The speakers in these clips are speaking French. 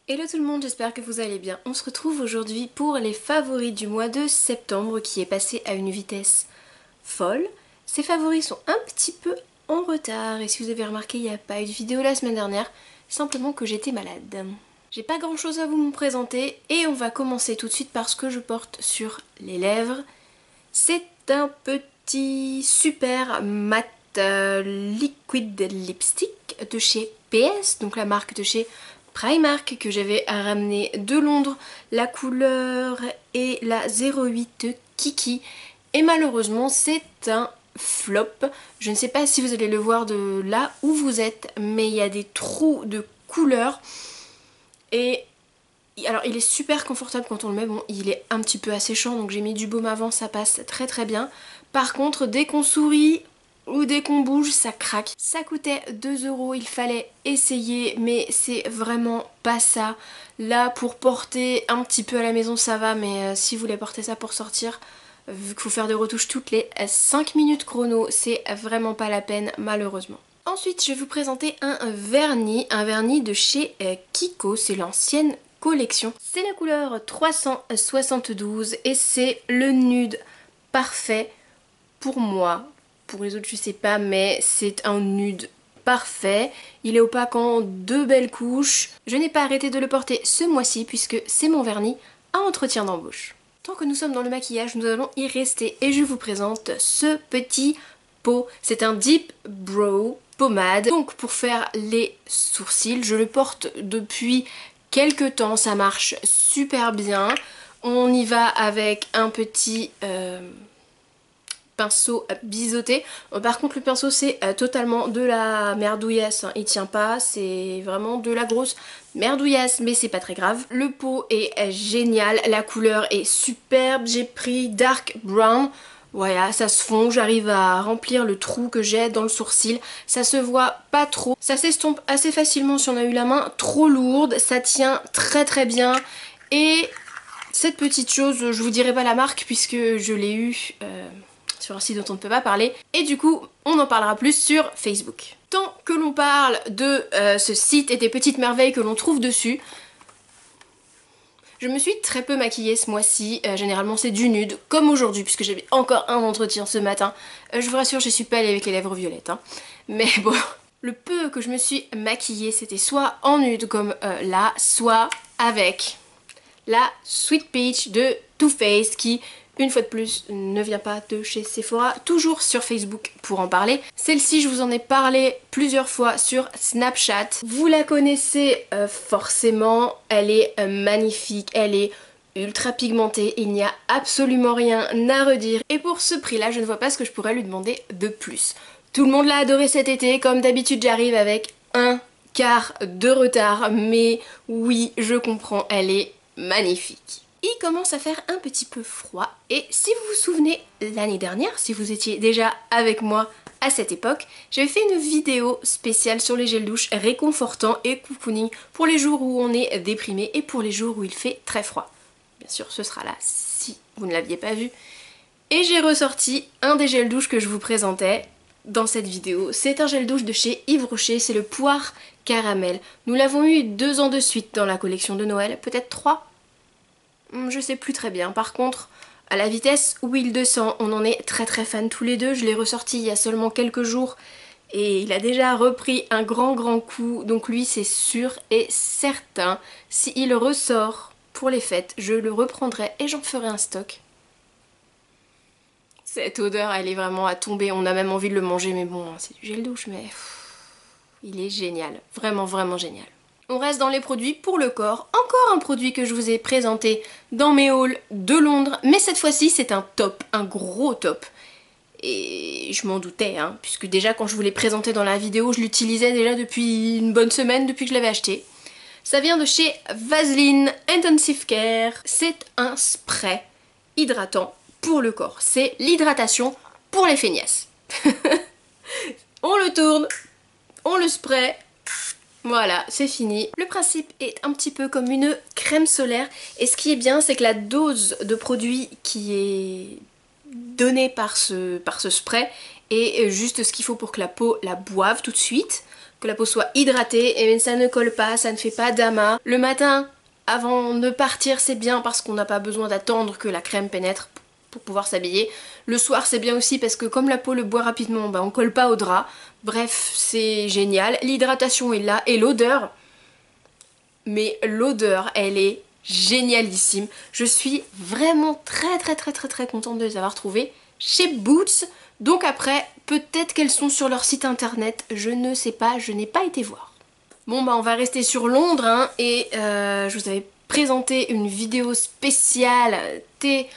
Hello tout le monde, j'espère que vous allez bien. On se retrouve aujourd'hui pour les favoris du mois de septembre qui est passé à une vitesse folle. Ces favoris sont un petit peu en retard et si vous avez remarqué, il n'y a pas eu de vidéo la semaine dernière, simplement que j'étais malade. J'ai pas grand chose à vous présenter et on va commencer tout de suite par ce que je porte sur les lèvres. C'est un petit super mat liquid lipstick de chez PS, donc la marque de chez Primark que j'avais ramené de Londres. La couleur est la 08 Kiki et malheureusement c'est un flop. Je ne sais pas si vous allez le voir de là où vous êtes, mais il y a des trous de couleur et alors il est super confortable quand on le met. Bon, il est un petit peu asséchant donc j'ai mis du baume avant, ça passe très très bien. Par contre dès qu'on sourit ou dès qu'on bouge ça craque. Ça coûtait 2 €, il fallait essayer mais c'est vraiment pas ça. Là pour porter un petit peu à la maison ça va, mais si vous voulez porter ça pour sortir, vu qu'il faut faire des retouches toutes les 5 minutes chrono, c'est vraiment pas la peine malheureusement. Ensuite je vais vous présenter un vernis de chez Kiko, c'est l'ancienne collection. C'est la couleur 372 et c'est le nude parfait pour moi. Pour les autres je sais pas, mais c'est un nude parfait. Il est opaque en 2 belles couches. Je n'ai pas arrêté de le porter ce mois-ci puisque c'est mon vernis à entretien d'embauche. Tant que nous sommes dans le maquillage, nous allons y rester et je vous présente ce petit pot. C'est un Deep Brow pommade. Donc pour faire les sourcils, je le porte depuis quelques temps, ça marche super bien. On y va avec un petit pinceau biseauté. Par contre le pinceau c'est totalement de la merdouillasse, hein. Il tient pas, c'est vraiment de la grosse merdouillasse, mais c'est pas très grave. Le pot est génial, la couleur est superbe, j'ai pris dark brown. Voilà, ça se fond, j'arrive à remplir le trou que j'ai dans le sourcil. Ça se voit pas trop, ça s'estompe assez facilement si on a eu la main trop lourde. Ça tient très très bien. Et cette petite chose, je vous dirai pas la marque puisque je l'ai eu sur un site dont on ne peut pas parler, et du coup on en parlera plus sur Facebook. Tant que l'on parle de ce site et des petites merveilles que l'on trouve dessus, je me suis très peu maquillée ce mois-ci, généralement c'est du nude, comme aujourd'hui puisque j'avais encore un entretien ce matin. Je vous rassure, je suis pas allée avec les lèvres violettes, hein. Mais bon, le peu que je me suis maquillée c'était soit en nude comme là, soit avec la Sweet Peach de Too Faced qui, une fois de plus, ne vient pas de chez Sephora, toujours sur Facebook pour en parler. Celle-ci, je vous en ai parlé plusieurs fois sur Snapchat. Vous la connaissez forcément, elle est magnifique, elle est ultra pigmentée, il n'y a absolument rien à redire. Et pour ce prix-là, je ne vois pas ce que je pourrais lui demander de plus. Tout le monde l'a adoré cet été, comme d'habitude j'arrive avec un quart de retard, mais oui, je comprends, elle est magnifique. Il commence à faire un petit peu froid et si vous vous souvenez l'année dernière, si vous étiez déjà avec moi à cette époque, j'avais fait une vidéo spéciale sur les gels douche réconfortants et cocooning pour les jours où on est déprimé et pour les jours où il fait très froid. Bien sûr ce sera là si vous ne l'aviez pas vu. Et j'ai ressorti un des gels douche que je vous présentais dans cette vidéo. C'est un gel douche de chez Yves Rocher, c'est le poire caramel. Nous l'avons eu 2 ans de suite dans la collection de Noël, peut-être 3. Je sais plus très bien. Par contre, à la vitesse où il descend, on en est très très fans tous les deux. Je l'ai ressorti il y a seulement quelques jours et il a déjà repris un grand coup. Donc lui, c'est sûr et certain, s'il ressort pour les fêtes, je le reprendrai et j'en ferai un stock. Cette odeur, elle est vraiment à tomber. On a même envie de le manger, mais bon, c'est du gel douche, mais il est génial. Vraiment, vraiment génial. On reste dans les produits pour le corps. Encore un produit que je vous ai présenté dans mes hauls de Londres. Mais cette fois-ci, c'est un top, un gros top. Et je m'en doutais, hein, puisque déjà quand je vous l'ai présenté dans la vidéo, je l'utilisais déjà depuis une bonne semaine, depuis que je l'avais acheté. Ça vient de chez Vaseline Intensive Care. C'est un spray hydratant pour le corps. C'est l'hydratation pour les feignasses. On le tourne, on le spray. Voilà, c'est fini. Le principe est un petit peu comme une crème solaire et ce qui est bien c'est que la dose de produit qui est donnée par ce spray est juste ce qu'il faut pour que la peau la boive tout de suite. que la peau soit hydratée, et ça ne colle pas, ça ne fait pas d'amas. Le matin, avant de partir, c'est bien parce qu'on n'a pas besoin d'attendre que la crème pénètre pour pouvoir s'habiller. Le soir, c'est bien aussi parce que comme la peau le boit rapidement, bah, on colle pas au drap. Bref, c'est génial. L'hydratation est là et l'odeur, mais l'odeur, elle est génialissime. Je suis vraiment très contente de les avoir trouvées chez Boots. Donc après, peut-être qu'elles sont sur leur site internet, je ne sais pas, je n'ai pas été voir. Bon bah on va rester sur Londres hein, et je vous avais présenté une vidéo spéciale thé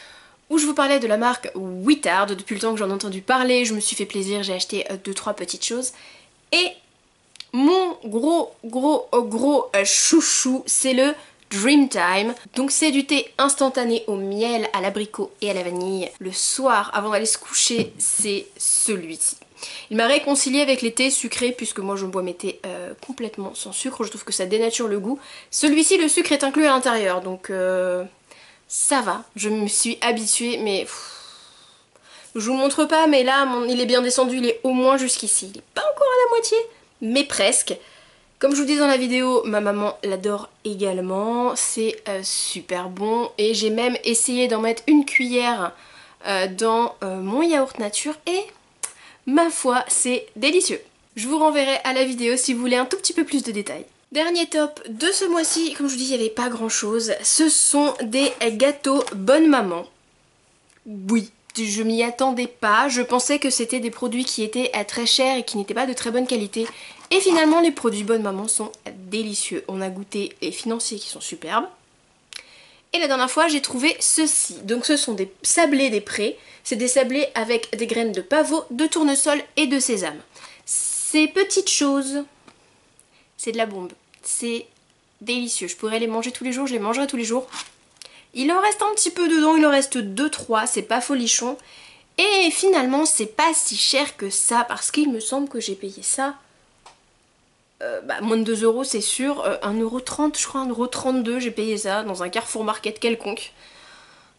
où je vous parlais de la marque Whittard. Depuis le temps que j'en ai entendu parler, je me suis fait plaisir, j'ai acheté 2-3 petites choses. Et mon gros chouchou, c'est le Dreamtime. Donc c'est du thé instantané au miel, à l'abricot et à la vanille. Le soir, avant d'aller se coucher, c'est celui-ci. Il m'a réconcilié avec les thés sucrés puisque moi je bois mes thés complètement sans sucre. Je trouve que ça dénature le goût. Celui-ci, le sucre est inclus à l'intérieur, donc ça va. Je me suis habituée, mais je vous le montre pas, mais là il est bien descendu, il est au moins jusqu'ici. Il est pas encore à la moitié, mais presque. Comme je vous dis dans la vidéo, ma maman l'adore également, c'est super bon et j'ai même essayé d'en mettre une cuillère dans mon yaourt nature et ma foi c'est délicieux. Je vous renverrai à la vidéo si vous voulez un tout petit peu plus de détails. Dernier top de ce mois-ci, comme je vous dis il n'y avait pas grand chose, ce sont des gâteaux Bonne Maman. Oui. Je m'y attendais pas, je pensais que c'était des produits qui étaient très chers et qui n'étaient pas de très bonne qualité. Et finalement les produits Bonne Maman sont délicieux. On a goûté les financiers qui sont superbes. Et la dernière fois j'ai trouvé ceci. Donc ce sont des sablés des prés. C'est des sablés avec des graines de pavot, de tournesol et de sésame. Ces petites choses, c'est de la bombe. C'est délicieux. Je pourrais les manger tous les jours, je les mangerai tous les jours. Il en reste un petit peu dedans, il en reste 2-3, c'est pas folichon. Et finalement, c'est pas si cher que ça, parce qu'il me semble que j'ai payé ça moins de 2 euros, c'est sûr. 1,30 €, je crois, 1,32 €, j'ai payé ça dans un Carrefour Market quelconque.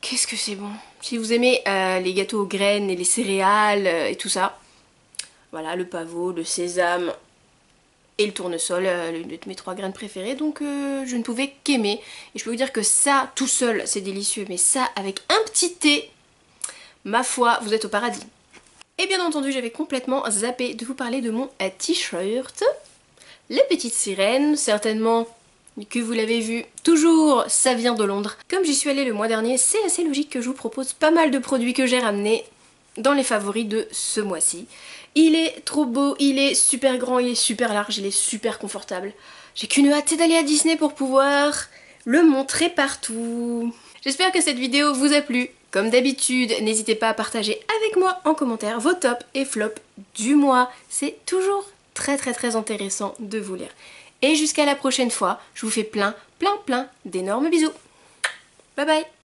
Qu'est-ce que c'est bon. Si vous aimez les gâteaux aux graines et les céréales et tout ça, voilà, le pavot, le sésame et le tournesol, mes 3 graines préférées, donc je ne pouvais qu'aimer. Et je peux vous dire que ça, tout seul, c'est délicieux, mais ça, avec un petit thé, ma foi, vous êtes au paradis. Et bien entendu, j'avais complètement zappé de vous parler de mon t-shirt. Les petites sirènes, certainement que vous l'avez vu, toujours ça vient de Londres. Comme j'y suis allée le mois dernier, c'est assez logique que je vous propose pas mal de produits que j'ai ramenés dans les favoris de ce mois-ci. Il est trop beau, il est super grand, il est super large, il est super confortable. J'ai qu'une hâte, c'est d'aller à Disney pour pouvoir le montrer partout. J'espère que cette vidéo vous a plu. Comme d'habitude, n'hésitez pas à partager avec moi en commentaire vos tops et flops du mois. C'est toujours très intéressant de vous lire. Et jusqu'à la prochaine fois, je vous fais plein d'énormes bisous. Bye bye.